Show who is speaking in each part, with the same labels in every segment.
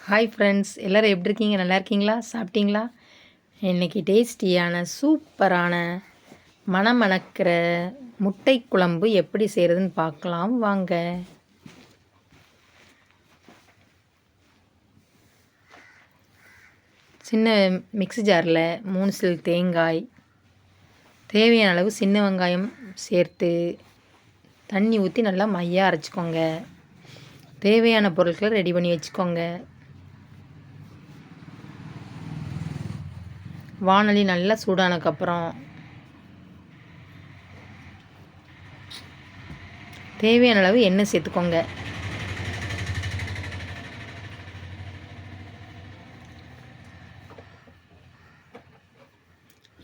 Speaker 1: Hi friends, எல்லோரும் எப்படி இருக்கீங்க? நல்லா இருக்கீங்களா? சாப்பிட்டீங்களா? இன்றைக்கி டேஸ்டியான சூப்பரான மணமணக்கிற முட்டை குழம்பு எப்படி செய்கிறதுன்னு பார்க்கலாம் வாங்க. சின்ன மிக்ஸி ஜாரில் 3 சில் தேங்காய், தேவையான அளவு சின்ன வெங்காயம் சேர்த்து தண்ணி ஊற்றி நல்லா மையாக அரைச்சிக்கோங்க. தேவையான பொருட்களை ரெடி பண்ணி வச்சுக்கோங்க. வானொலி நல்லா சூடானதுக்கப்புறம் தேவையான அளவு எண்ணெய் சேர்த்துக்கோங்க.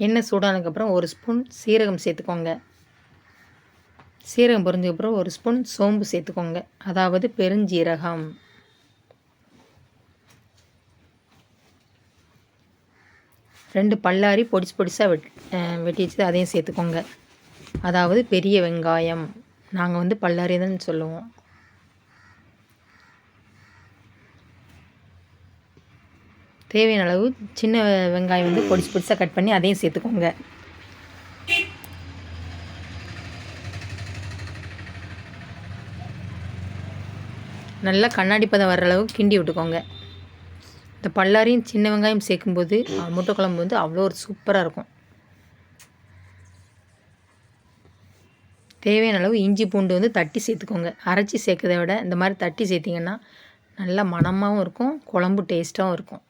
Speaker 1: எண்ணெய் சூடானதுக்கப்புறம் 1 ஸ்பூன் சீரகம் சேர்த்துக்கோங்க. சீரகம் பொரிஞ்சதுக்கப்புறம் 1 ஸ்பூன் சோம்பு சேர்த்துக்கோங்க, அதாவது பெருஞ்சீரகம். ரெண்டு பல்லாரி பொடிசாக வெட்டி வச்சு அதையும் சேர்த்துக்கோங்க, அதாவது பெரிய வெங்காயம். நாங்கள் பல்லாரி தான் சொல்லுவோம். தேவையான அளவு சின்ன வெங்காயம் பொடிசாக கட் பண்ணி அதையும் சேர்த்துக்கோங்க. நல்லா கண்ணாடி பதம் வர்ற அளவுக்கு கிண்டி விட்டுக்கோங்க. இந்த பல்லாரியும் சின்ன வெங்காயம் சேர்க்கும்போது முட்டை குழம்பு அவ்வளோ ஒரு சூப்பராக இருக்கும். தேவையான அளவு இஞ்சி பூண்டு தட்டி சேர்த்துக்கோங்க. அரைச்சி சேர்க்கறத விட இந்த மாதிரி தட்டி சேர்த்திங்கன்னா நல்லா மணமாகவும் இருக்கும், குழம்பு டேஸ்ட்டாகவும் இருக்கும்.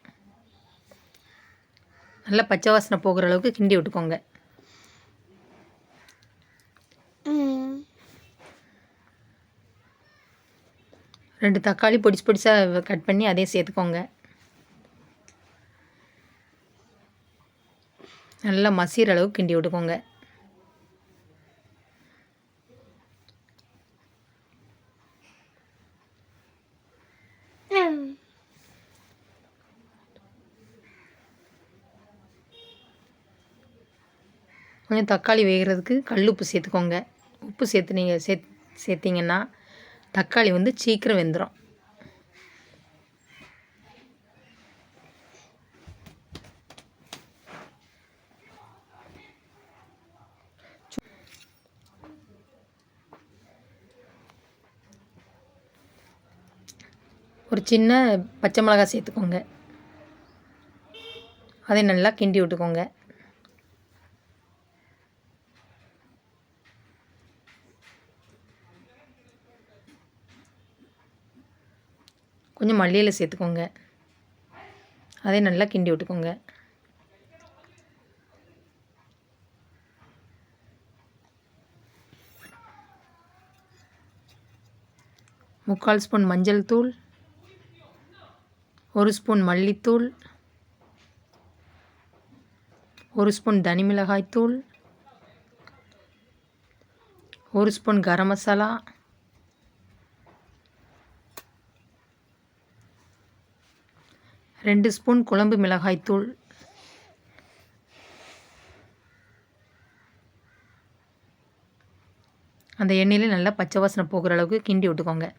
Speaker 1: நல்லா பச்சை வாசனை போகிற அளவுக்கு கிண்டி விட்டுக்கோங்க. ரெண்டு தக்காளி பொடிசாக கட் பண்ணி அதையும் சேர்த்துக்கோங்க. நல்லா மசிகிற அளவுக்கு கிண்டி விட்டுக்கோங்க. கொஞ்சம் தக்காளி வேகிறதுக்கு கல்லுப்பு சேர்த்துக்கோங்க. உப்பு சேர்த்திங்கன்னா தக்காளி சீக்கிரம் வெந்துடும். ஒரு சின்ன பச்சை மிளகாய் சேர்த்துக்கோங்க. அதை நல்லா கிண்டி விட்டுக்கோங்க. கொஞ்சம் மல்லியிலை சேர்த்துக்கோங்க. அதை நல்லா கிண்டி விட்டுக்கோங்க. முக்கால் ஸ்பூன் மஞ்சள் தூள், 1 ஸ்பூன் மல்லித்தூள், 1 ஸ்பூன் தனி மிளகாய் தூள், 1 ஸ்பூன் கரம் மசாலா, 2 ஸ்பூன் குழம்பு மிளகாய் தூள், அந்த எண்ணெயில் நல்லா பச்சை வாசனை போகிற அளவுக்கு கிண்டி விட்டுக்கோங்க.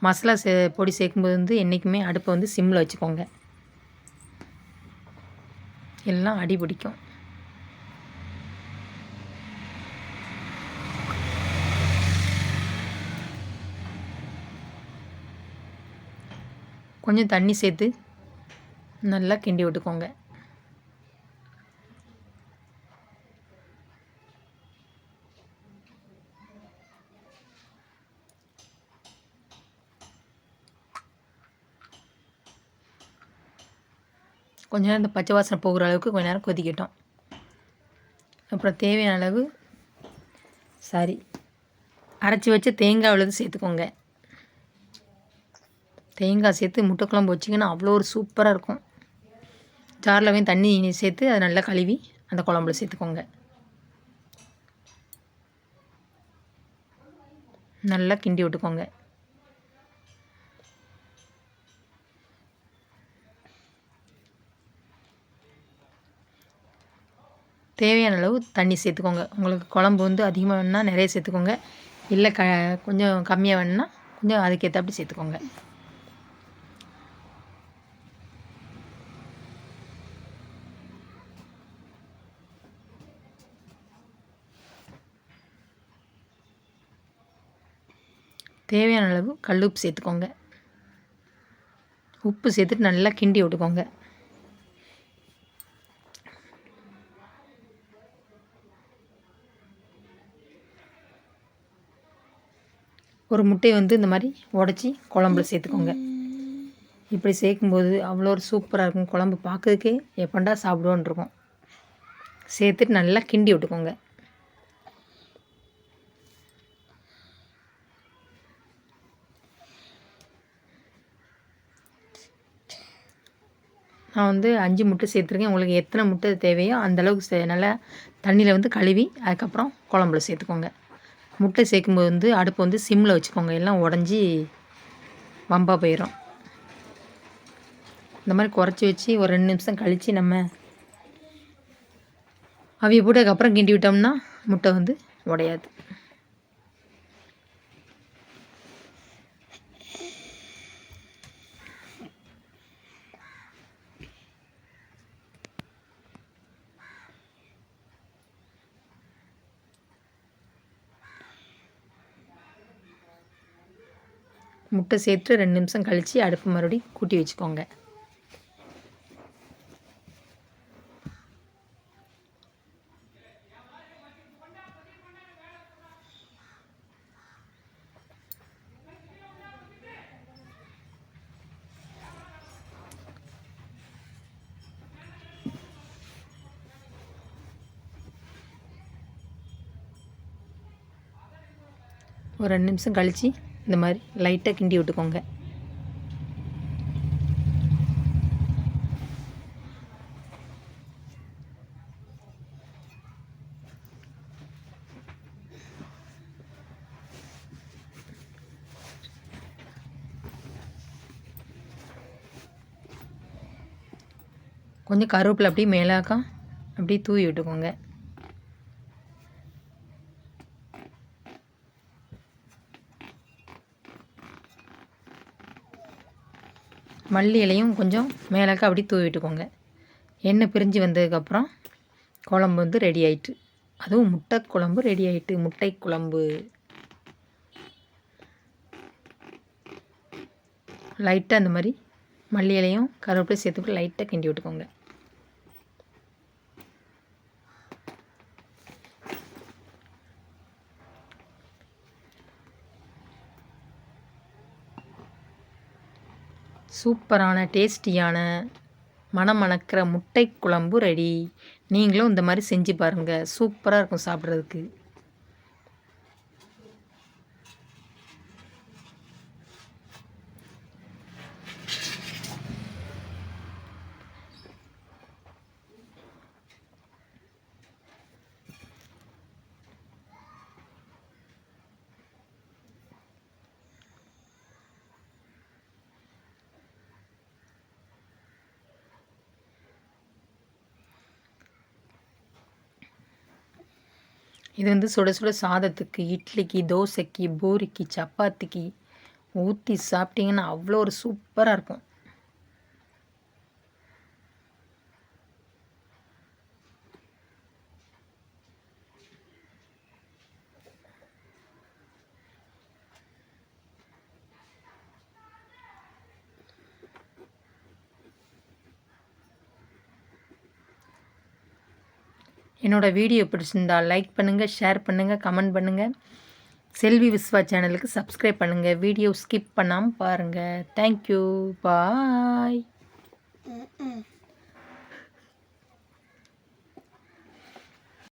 Speaker 1: மசாலா பொடி சேர்க்கும்போது என்றைக்குமே அடுப்பை சிம்மில் வச்சுக்கோங்க, எல்லாம் அடி பிடிக்கும். கொஞ்சம் தண்ணி சேர்த்து நல்லா கிண்டி விட்டுக்கோங்க. கொஞ்ச நேரம் இந்த பச்சை வாசனை போகிற அளவுக்கு கொஞ்ச நேரம் கொதிக்கட்டும். அப்புறம் தேவையான அளவு அரைச்சி வச்ச தேங்காய் உள்ளது சேர்த்துக்கோங்க. தேங்காய் சேர்த்து முட்டை குழம்பு வச்சிங்கன்னா அவ்வளோ ஒரு சூப்பராக இருக்கும். ஜாரில் தண்ணி சேர்த்து அதை நல்லா கழுவி அந்த குழம்புல சேர்த்துக்கோங்க. நல்லா கிண்டி விட்டுக்கோங்க. தேவையான அளவு தண்ணி சேர்த்துக்கோங்க. உங்களுக்கு குழம்பு அதிகமாக வேணுன்னா நிறைய சேர்த்துக்கோங்க, இல்லை கொஞ்சம் கம்மியாக வேணுன்னா கொஞ்சம் அதுக்கேற்றாப்படி சேர்த்துக்கோங்க. தேவையான அளவு கல் உப்பு சேர்த்துக்கோங்க. உப்பு சேர்த்துட்டு நல்லா கிண்டி விட்டுக்கோங்க. ஒரு முட்டையை இந்த மாதிரி உடச்சி குழம்புல சேர்த்துக்கோங்க. இப்படி சேர்க்கும்போது அவ்வளோ ஒரு சூப்பராக இருக்கும். குழம்பு பார்க்கறதுக்கே எப்பண்டா சாப்பிடுவோன்னு இருக்கும். சேர்த்துட்டு நல்லா கிண்டி விட்டுக்கோங்க. நான் 5 முட்டை சேர்த்துருக்கேன். உங்களுக்கு எத்தனை முட்டை தேவையோ அந்தளவுக்கு நல்லா தண்ணியில் கழுவி அதுக்கப்புறம் குழம்புல சேர்த்துக்கோங்க. முட்டை சேர்க்கும்போது அடுப்பை சிம்மில் வச்சுக்கோங்க. எல்லாம் உடஞ்சி வம்பாக போயிடும். இந்த மாதிரி குறைச்சி வச்சு ஒரு 2 நிமிஷம் கழித்து நம்ம அவிய போட்டு அதுக்கப்புறம் கிண்டி விட்டோம்னா முட்டை உடையாது. முட்டை சேர்த்து 2 நிமிஷம் கழித்து அடுப்பு மறுபடியும் கூட்டி வச்சுக்கோங்க. ஒரு 2 நிமிஷம் கழித்து இந்த மாதிரி லைட்டாக கிண்டி விட்டுக்கோங்க. கொஞ்சம் கருவேப்பிலை அப்படியே மேலாக்கா அப்படியே தூவி விட்டுக்கோங்க. மல்லி இலையும் கொஞ்சம் மேலாக்க அப்படி தூவி விட்டுக்கோங்க. எண்ணெய் பிரிஞ்சு வந்ததுக்கப்புறம் குழம்பு ரெடி ஆயிட்டு. அதுவும் முட்டை குழம்பு ரெடி ஆயிட்டு. முட்டை குழம்பு லைட்டாக அந்த மாதிரி மல்லி இலையும் கருவேப்பிலை சேர்த்துட்டு லைட்டாக கிண்டி விட்டுக்கோங்க. சூப்பரான டேஸ்டியான மணக்கிற முட்டை குழம்பு ரெடி. நீங்களும் இந்த மாதிரி செஞ்சு பாருங்கள். சூப்பராக இருக்கும் சாப்பிட்றதுக்கு. இது சுட சுட சாதத்துக்கு, இட்லிக்கு, தோசைக்கு, பூரிக்கு, சப்பாத்திக்கு ஊற்றி சாப்பிட்டிங்கன்னா அவ்வளோ ஒரு சூப்பராக இருக்கும். என்னோடய வீடியோ பிடிச்சிருந்தால் லைக் பண்ணுங்கள், ஷேர் பண்ணுங்கள், கமெண்ட் பண்ணுங்கள். செல்வி விஸ்வா சேனலுக்கு சப்ஸ்கிரைப் பண்ணுங்கள். வீடியோ ஸ்கிப் பண்ணாமல் பாருங்கள். தேங்க்யூ. பாய்.